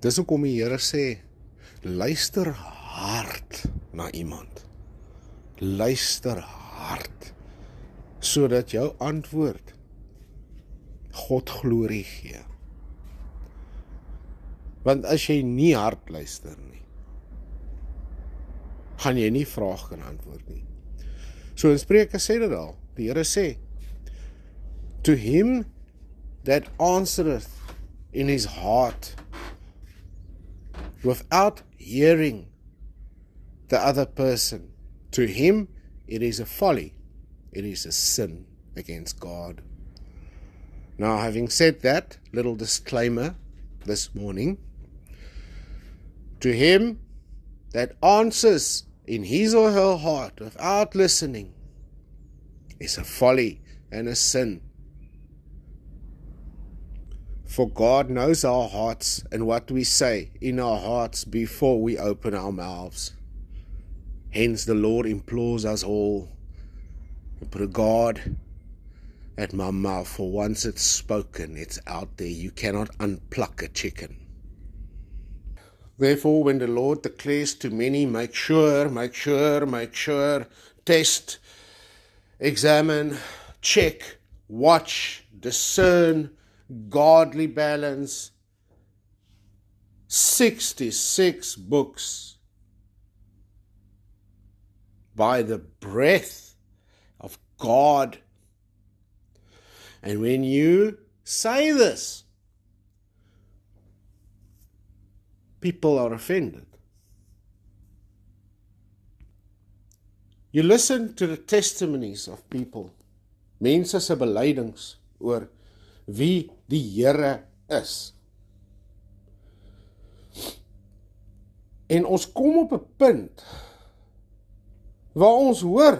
Dis hoekom die Here sê, luister hard na iemand. Luister hard, sodat jou antwoord God glorie gee. Want as jy nie hard luister nie, gaan jy nie vraag kan antwoord nie. So in Spreuke sê dit al, die Here sê, to him that answereth in his heart, without hearing the other person, to him it is a folly, it is a sin against God. Now, having said that, little disclaimer this morning, to him that answers in his or her heart without listening is a folly and a sin. For God knows our hearts and what we say in our hearts before we open our mouths. Hence the Lord implores us all to put a guard at my mouth, for once it's spoken, it's out there. You cannot unpluck a chicken. Therefore, when the Lord declares to many, make sure, test, examine, check, watch, discern, godly balance, 66 books by the breath of God. And when you say this, people are offended. You listen to the testimonies of people, mense se belydenings oor wie die Here is. En ons kom op 'n punt waar ons hoor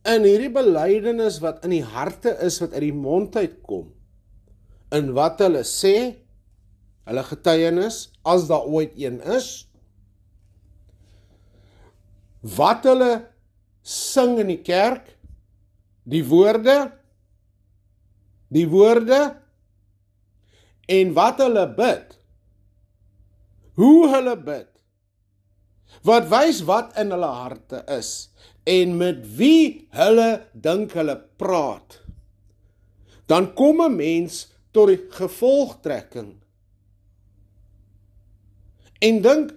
in hierdie belydenis wat in die harte is, wat uit die mond uitkom, in wat hulle sê, hulle getuienis, as daar ooit een is, wat hulle sing in die kerk, die woorde, en wat hulle bid, hoe hulle bid, wat wys wat in hulle harte is, en met wie hulle dink hulle praat, dan kom 'n mens tot die gevolgtrekking, en dink,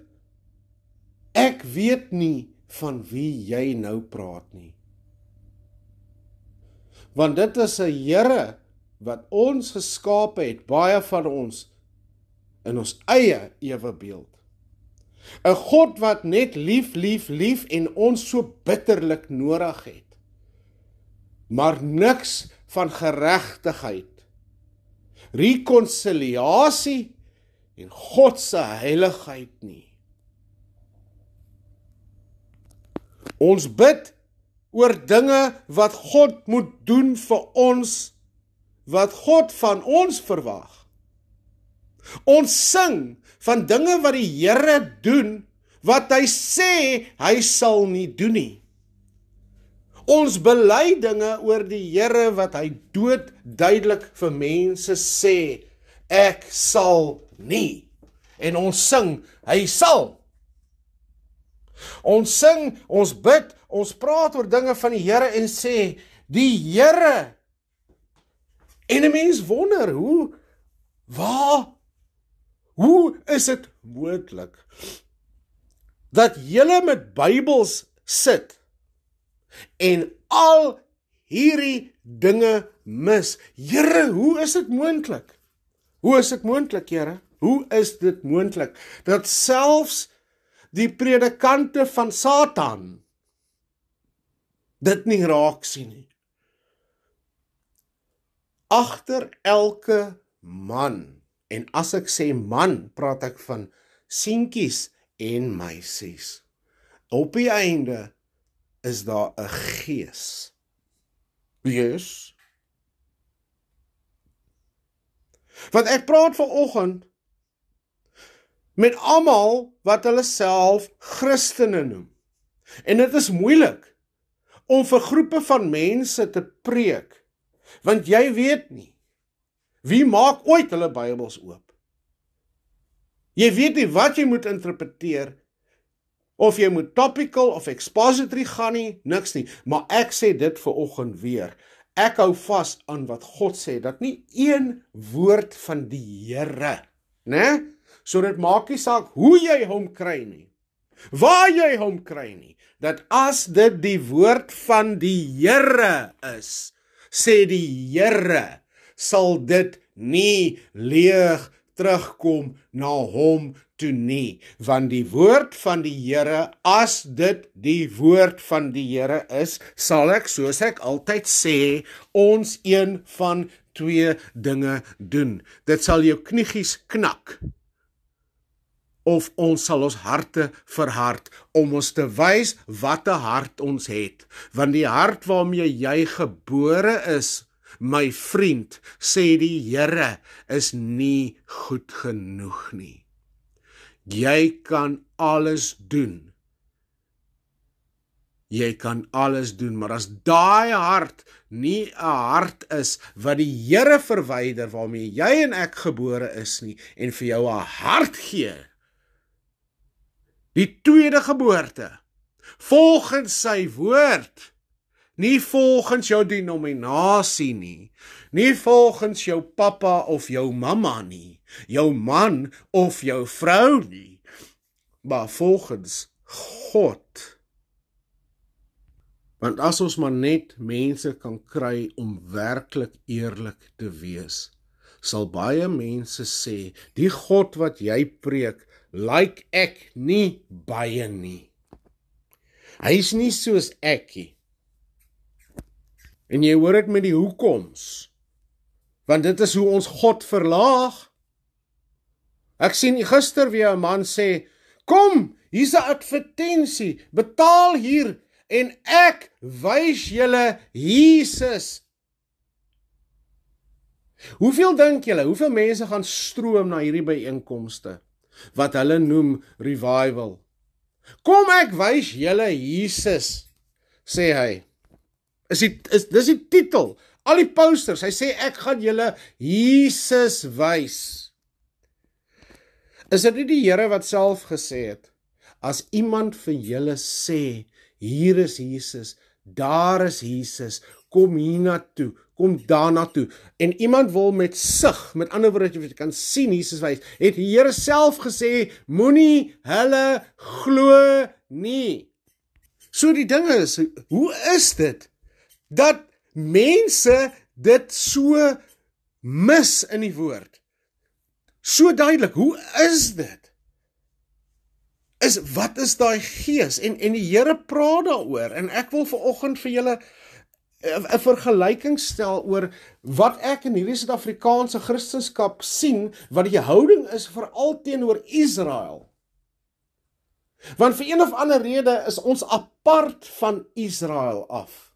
ek weet nie van wie jy nou praat nie. Want dit is 'n Here wat ons geskape het, baie van ons, in ons eie ewebeeld. 'n God wat net lief en ons so bitterlik nodig het. Maar niks van geregtigheid, rekonsiliasie en God se heiligheid nie. Ons bid oor dinge wat God moet doen vir ons, wat God van ons verwag. Ons sing van dinge wat die Here doen, wat hy sê hy sal nie doen nie. Ons bely dinge oor die Here wat hy doodduidelik vir mense sê, ek sal nie. En ons sing, hy sal. Ons sing, ons bid, ons praat oor dinge van die Here en sê, die Here. En 'n mens wonder, hoe is dit moontlik dat julle met Bybels sit en al hierdie dinge mis? Here, hoe is dit moontlik? Hoe is dit moontlik, Here? Hoe is dit moontlik dat selfs die predikante van Satan dit nie raak sien nie? Agter elke man, en as ek sê man, praat ek van seentjies en meisies. Op die einde is daar 'n gees. Yes. Want ek praat vanoggend met almal wat hulle self Christene noem. En dit is moeilik om vir groepe van mense te preek, want jy weet nie, wie maak ooit hulle Bybels oop? Jy weet nie wat jy moet interpreteer, of jy moet topical of expository gaan nie, niks nie. Maar ek sê dit vanoggend weer. Ek hou vas aan wat God sê, dat nie een woord van die Here, né? So dit maak nie saak hoe jy hom kry nie, waar jy hom kry nie, dat as dit die woord van die Here is, sê die Here, sal dit nie leeg terugkom na hom toe nie, want die woord van die Here, as dit die woord van die Here is, sal ek, soos ek altyd sê, ons een van twee dinge doen. Dit sal jou kniegies knak, of ons sal ons harte verhard, om ons te wys wat 'n hart ons het, want die hart waarmee jy gebore is, my vriend, sê die Here, is nie goed genoeg nie. Jy kan alles doen. Jy kan alles doen, maar as daai hart nie 'n hart is wat die Here verwyder, waarmee jy en ek gebore is nie, en vir jou 'n hart gee, die tweede geboorte, volgens sy woord, nie volgens jou denominasie nie volgens jou pappa of jou mamma nie, jou man of jou vrou nie, maar volgens God. Want as ons maar net mense kan kry om werklik eerlik te wees, sal baie mense sê, die God wat jy preek, like ek nie baie nie. Hy is nie soos ek nie. En jy hoor dit met die hoekoms, want dit is hoe ons God verlaag. Ek sien gister weer 'n man sê, kom, hier's 'n advertensie, betaal hier, en ek wys julle Jesus. Hoeveel dink julle, hoeveel mense gaan stroom na hierdie byeenkomste, wat hulle noem revival? Kom ek wys julle Jesus, sê hy. Dis die titel, al die posters, hy sê ek gaan julle Jesus wys. Is dit nie die Here wat self gesê het, as iemand vir julle sê, hier is Jesus, daar is Jesus, kom hiernatoe, kom daarnatoe, en iemand wil met sig, met ander woorde, jy kan sien Jesus wys, het die Here self gesê, moenie hulle glo nie. So die ding is, hoe is dit, dat mense dit so mis in die woord? So duidelik, hoe is dit? Wat is daai gees? En die Here praat daaroor, en ek wil vanoggend vir julle 'n vergelyking stel oor wat ek in hierdie Suid-Afrikaanse Christendom sien, wat die houding is veral teenoor Israel. Want vir een of ander rede is ons apart van Israel af.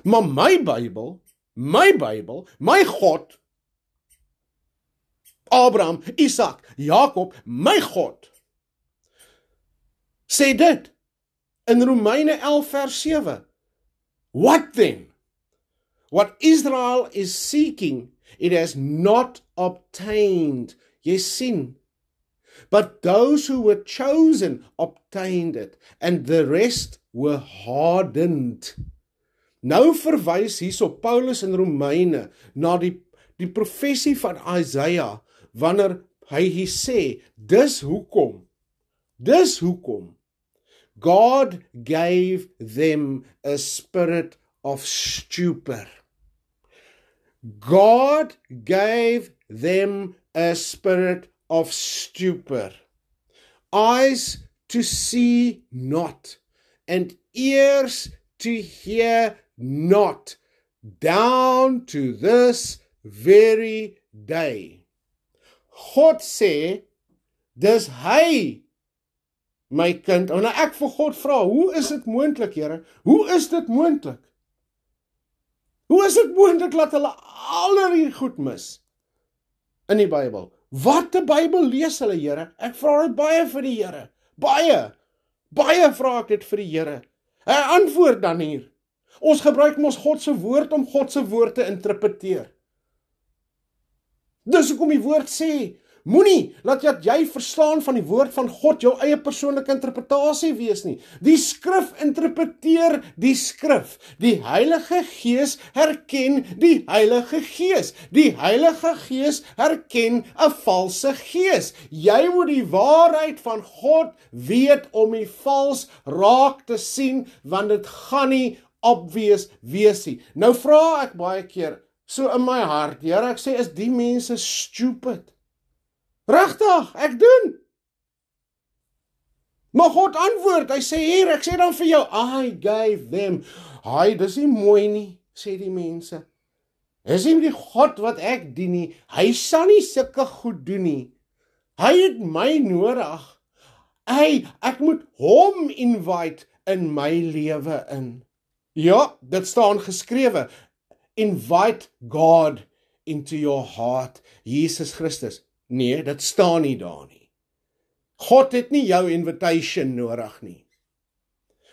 Maar my Bybel, my God, Abraham, Isak, Jakob, my God, sê dit in Romeine 11 vers 7. What then? What Israel is seeking, it has not obtained. Jy sien, but those who were chosen obtained it, and the rest were hardened. Nou verwys hierso Paulus in Romeine na die profesie van Isaiah, wanneer hy hier sê, dis hoekom, God gave them a spirit of stupor. God gave them a spirit of stupor. Eyes to see not, and ears to hear not, down to this very day. God sê, dis hy, my kind, en ek vir God vra, hoe is dit moontlik, Here? Hoe is dit moontlik? Hoe is dit moontlik dat hulle al hierdie goed mis in die Bybel? Wat 'n Bybel lees hulle, Here? Ek vra dit baie vir die Here. Baie vra ek dit vir die Here. Hy antwoord dan hier. Ons gebruik mos God se woord om God se woord te interpreteer. Dis hoekom die woord sê, moenie laat jy verstaan van die woord van God jou eie persoonlike interpretasie wees nie. Die skrif interpreteer die skrif. Die Heilige Gees herken die Heilige Gees. Die Heilige Gees herken 'n valse gees. Jy moet die waarheid van God weet om die vals raak te sien, want dit gaan nie obvious wees nie. Nou vra ek baie keer, so in my hart, Here, ek sê, is die mense stupid? Regtig, ek doen. Maar God antwoord, hy sê hier, ek sê dan vir jou, I gave them. Hy, dis nie mooi nie, sê die mense. Dis nie die God wat ek dien nie. Hy sal nie sulke goed doen nie. Hy het my nodig. Ek moet hom invite in my lewe in. Ja, dit staan geskrewe. Invite God into your heart. Jesus Christus. Nee, dit staan nie daar nie. God het nie jou invitation nodig nie.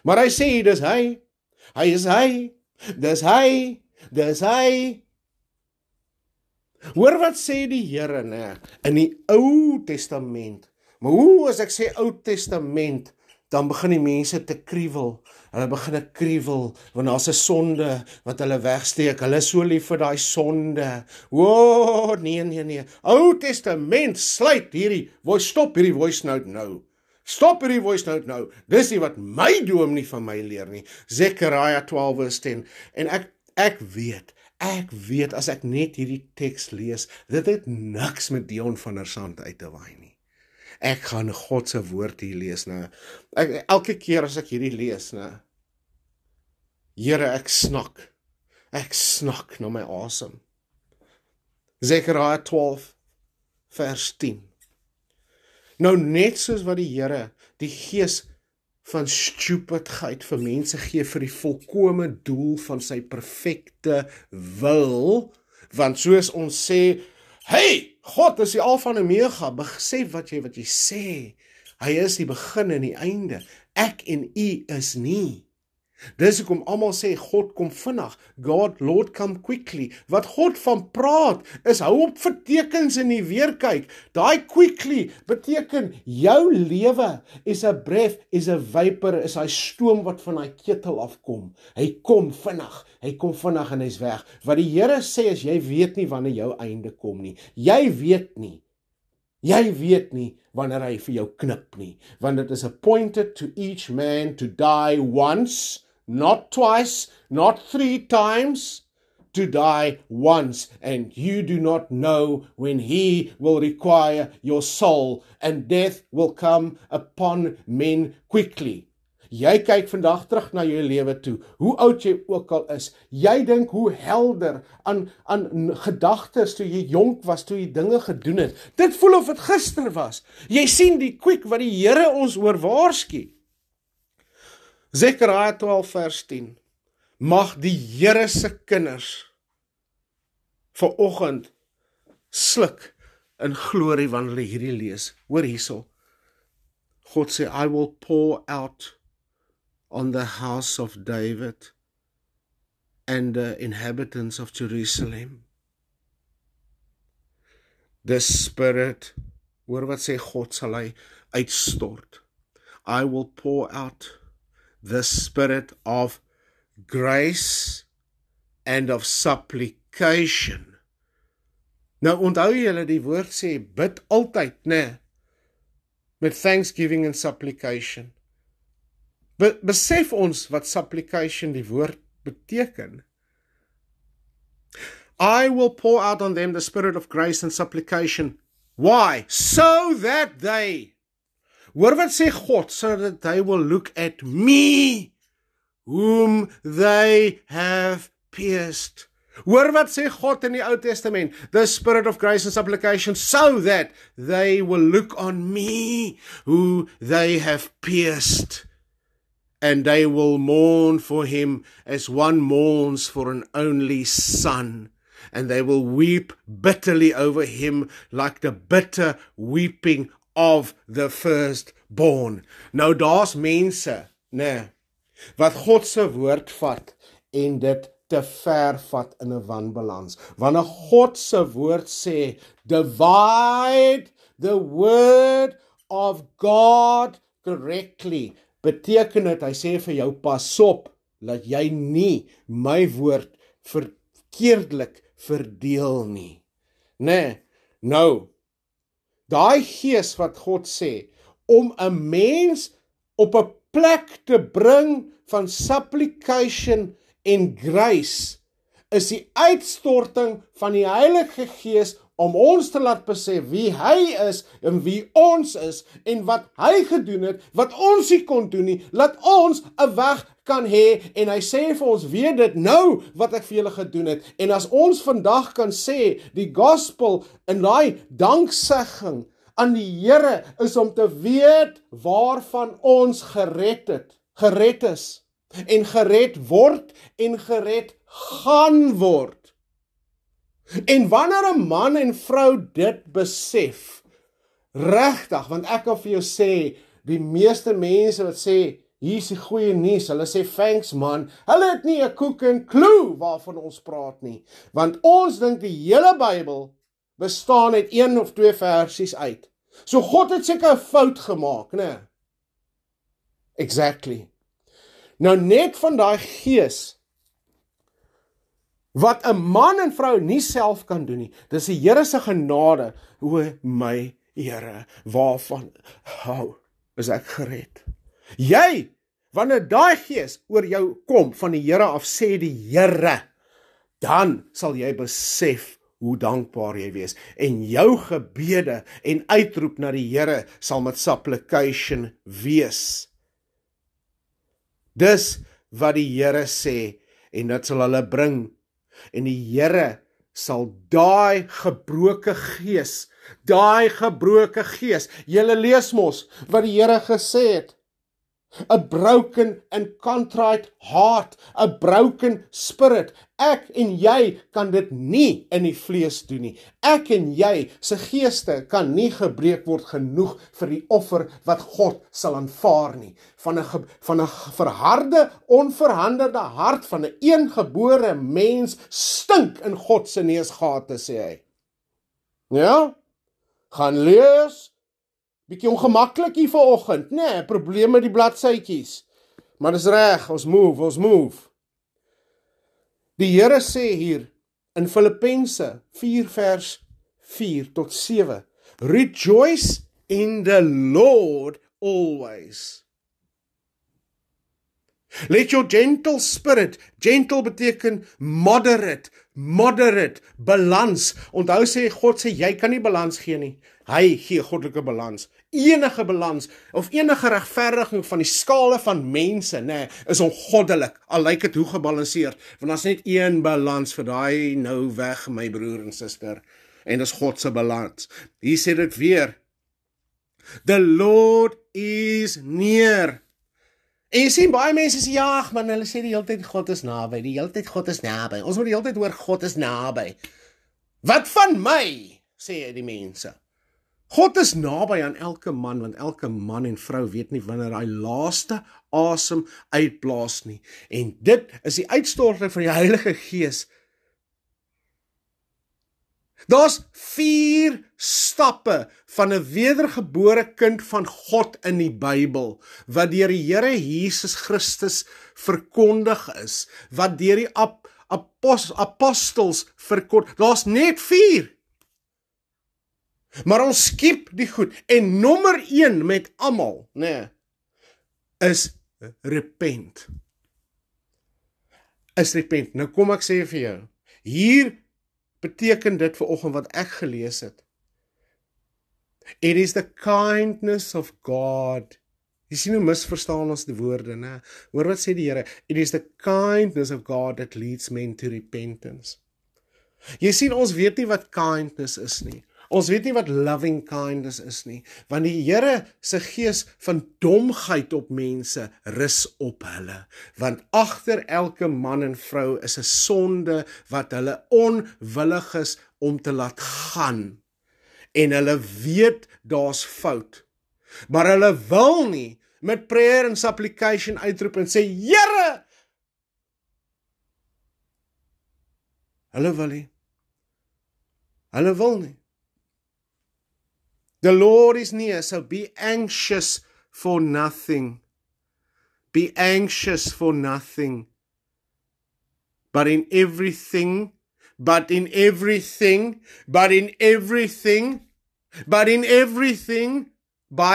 Maar hy sê, dis hy. Hy is hy. Dis hy. Dis hy. Hoor wat sê die Here, né? In die Ou Testament. Maar hoe as ek sê Ou Testament, dan begin die mense te kriewel. Hulle begin te kriewel, want daar's 'n sonde wat hulle wegsteek. Hulle is so lief vir daai sonde. O, nee. Ou Testament sluit hierdie, stop hierdie voice note nou. Stop hierdie voice note nou. Dis nie wat my dominee van my leer nie. Zechariah 12 vers 10. En ek weet as ek net hierdie teks lees, dit het niks met Dion van der Sand uit te waai nie. Ek gaan God se woord hier lees, nou. Elke keer as ek hierdie lees, nou. Here, ek snak na my asem. Zechariah 12 vers 10. Nou net soos wat die Here die gees van stupidheid vir mense gee vir die volkome doel van sy perfekte wil, want soos ons sê, hey, God is die Alfa en Omega, besef wat jy sê, hy is die begin en die einde, ek en u is nie. Dis hoekom almal sê, God kom vinnig, Lord come quickly. Wat God van praat, is hou op vir tekens en nie weer kyk. Daai quickly beteken, jou lewe is 'n breath, is 'n vapor, is hy stoom wat van hy ketel afkom. Hy kom vinnig en hy's weg. Wat die Here sê is, jy weet nie wanneer jou einde kom nie. Jy weet nie wanneer hy vir jou knip nie. Want it is appointed to each man to die once, not twice, not 3 times, to die once, and you do not know when he will require your soul, and death will come upon men quickly. Jy kyk vandag terug na jou lewe toe, hoe oud jy ook al is, jy dink hoe helder aan gedagtes toe jy jonk was, toe jy dinge gedoen het. Dit voel of het gister was. Jy sien die quick wat die Here ons oor waarsku. Zechariah 12 vers 10. Mag die Here se kinders vanoggend sluk in glorie wanneer hulle hierdie lees. Hoor hierso. God sê, I will pour out on the house of David and the inhabitants of Jerusalem the Spirit, hoor wat sê God, sal hy uitstort. I will pour out the Spirit of grace and of supplication. Nou onthou julle die woord sê, bid altyd, né? Met thanksgiving and supplication. Besef ons wat supplication die woord beteken. I will pour out on them the Spirit of grace and supplication. Why? So that they, hoor wat sê God, so that they will look at me, whom they have pierced. Hoor wat sê God in die Ou Testament, the Spirit of grace and supplication, so that they will look on me, who they have pierced, and they will mourn for him as one mourns for an only son, and they will weep bitterly over him like the bitter weeping of the firstborn. Nou daar's mense, né, wat God se woord vat en dit te ver vat in 'n wanbalans. Wanneer God se woord sê, divide the word of God correctly, beteken dit, hy sê vir jou, pas op, dat jy nie my woord verkeerdelik verdeel nie. Nee, nou, daai gees wat God sê, om 'n mens op 'n plek te bring van supplication en grace, is die uitstorting van die Heilige Gees om ons te laat besef wie hy is en wie ons is en wat hy gedoen het, wat ons nie kon doen nie, laat ons 'n weg kan hê, en hy sê vir ons, weet dit nou wat ek vir julle gedoen het, en as ons vandag kan sê, die gospel in daai danksegging aan die Here is om te weet waarvan ons gered is, en gered word, en gered gaan word. En wanneer 'n man en vrou dit besef, regtig, want ek kan vir jou sê, die meeste mense wat sê, hier is die goeie nuus, hulle sê, thanks man, hulle het nie 'n koek en klou waarvan ons praat nie, want ons dink die hele Bybel bestaan uit 1 of 2 versies uit. So God het seker 'n fout gemaak, né? Exactly. Nou net van daai gees, wat 'n man en vrou nie self kan doen nie, dis die Here se genade, o my Here, waarvan is ek gered. Jy, wanneer daai gees oor jou kom van die Here af, sê die Here, dan sal jy besef hoe dankbaar jy wees, en jou gebede en uitroep na die Here sal met supplication wees. Dis wat die Here sê, en dit sal hulle bring, en die Here sal daai gebroke gees, julle lees mos, wat die Here gesê het, a broken and contrite heart, a broken spirit. Ek en jy kan dit nie in die vlees doen nie. Ek en jy se geeste kan nie gebreek word genoeg vir die offer wat God sal aanvaar nie. Van 'n verharde, onveranderde hart van 'n eengebore mens stink in God se neusgate, sê hy. Ja? Gaan lees. Bietjie ongemaklik hier vanoggend, nee, probleem met die bladsytjies. Maar dis reg, ons move. Die Here sê hier in Filippense 4 vers 4 tot 7, rejoice in the Lord always. Let your gentle spirit, gentle beteken moderate, balans. Onthou sê God sê, jy kan nie balans gee nie. Hy gee goddelike balans. Enige balans, of enige regverdiging van die skale van mense, is ongoddelik, al lyk het hoe gebalanseerd, want as net een balans vir daai nou weg, my broer en suster, en dis God se balans. Hier sê dit weer, the Lord is near. En jy sien, baie mense sê, ja, man, hulle sê die hele tyd God is naby, ons moet die hele tyd hoor God is naby. Wat van my, sê die mense. God is naby aan elke man, want elke man en vrou weet nie wanneer hy laaste asem uitblaas nie. En dit is die uitstorting van die Heilige Gees. Daar's 4 stappe van 'n wedergebore kind van God in die Bybel, wat deur die Here Jesus Christus verkondig is, wat deur die apostels verkondig. Daar's net 4. Maar ons skiep die goed, en nommer 1 met almal, is repent. Nou kom ek sê vir jou, hier beteken dit vanoggend wat ek gelees het. It is the kindness of God. Jy sien hoe misverstaan ons die woorde, Hoor wat sê die Here? It is the kindness of God that leads men to repentance. Jy sien, ons weet nie wat kindness is nie. Ons weet nie wat loving kindness is nie, want die Here se gees van domheid op mense rus op hulle, want agter elke man en vrou is 'n sonde wat hulle onwillig is om te laat gaan, en hulle weet daar's fout, maar hulle wil nie met prayer en supplication uitroep en sê, Here! Hulle wil nie. The Lord is near, so be anxious for nothing. Be anxious for nothing. But in everything, by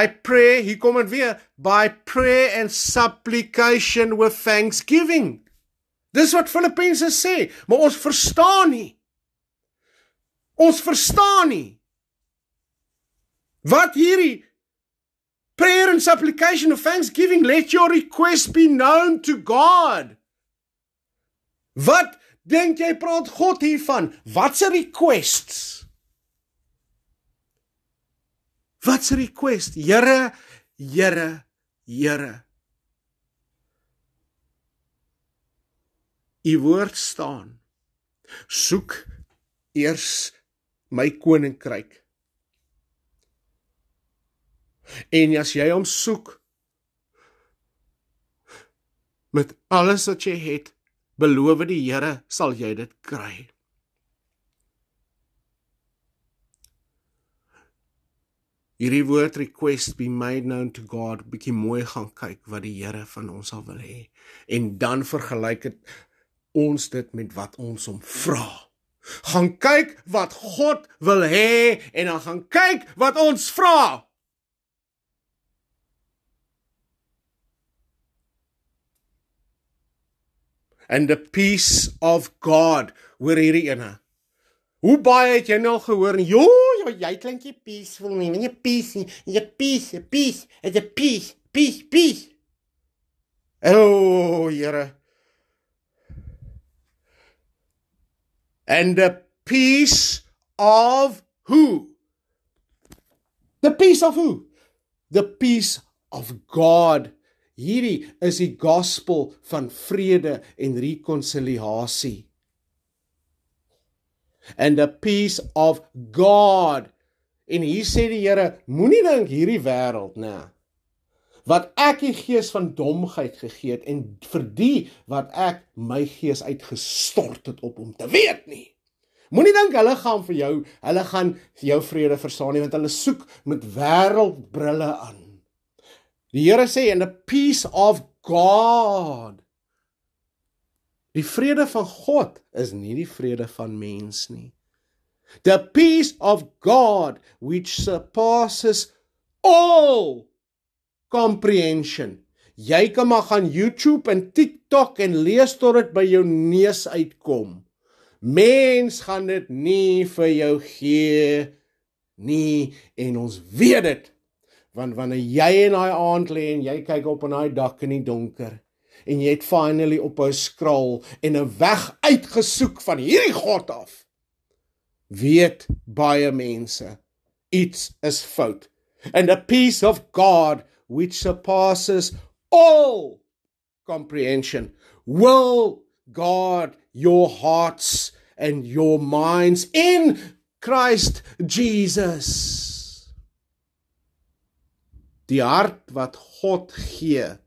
prayer, hier kom dit weer, by prayer and supplication with thanksgiving. Dis wat Filippense sê, maar ons verstaan nie. Wat hierdie prayer and supplication of thanksgiving, let your request be known to God. Wat dink jy praat God hiervan? Watse requests? Watse request? Here. U woord staan. Soek eers my koninkryk. En as jy hom soek, met alles wat jy het, beloof die Here, sal jy dit kry. Hierdie woord request be made known to God, bietjie mooi gaan kyk wat die Here van ons sal wil hê. En dan vergelyk het ons dit met wat ons hom vra. Gaan kyk wat God wil hê en dan gaan kyk wat ons vra. And the peace of God, hoor hierdie ene. Hoe baie het jy nou gehoor? Jo, jy klink nie peaceful nie, nie peace nie, jy peace, it's a peace. Oh, Here. And the peace of who? The peace of who? The peace of God. Hierdie is die gospel van vrede en reconciliasie. And the peace of God. En hier sê die Here, moenie dink hierdie wêreld, wat ek die gees van domheid gegee het, en vir die wat ek my gees uitgestort het op om te weet nie. Moenie dink hulle gaan jou vrede verstaan nie, want hulle soek met wêreldbrille aan. Die Here sê, in the peace of God. Die vrede van God is nie die vrede van mens nie. The peace of God, which surpasses all comprehension. Jy kan maar gaan YouTube en TikTok en lees tot dit by jou neus uitkom. Mens gaan dit nie vir jou gee nie, en ons weet dit. Want wanneer jy in daai aand lê en jy kyk op in daai dak in die donker, en jy het finally op 'n scroll en 'n weg uitgesoek van hierdie God af, weet baie mense, iets is fout. And the peace of God, which surpasses all comprehension, will guard your hearts and your minds in Christ Jesus. Die hart wat God gee,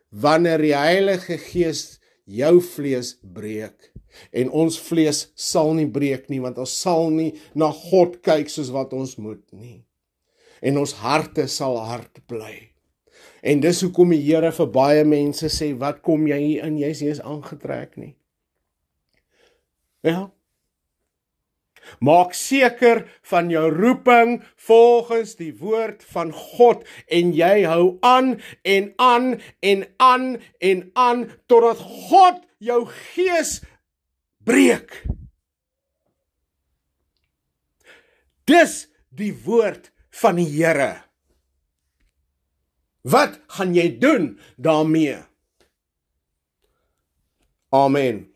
wanneer die Heilige Gees jou vlees breek, en ons vlees sal nie breek nie, want ons sal nie na God kyk soos wat ons moet nie, en ons harte sal hard bly. En dis hoekom die Here vir baie mense sê, wat kom jy hier in, jy is nie eens aangetrek nie. Ja. Maak seker van jou roeping volgens die woord van God, en jy hou aan en aan en aan en aan, totdat God jou gees breek. Dis die woord van die Here. Wat gaan jy doen daarmee? Amen.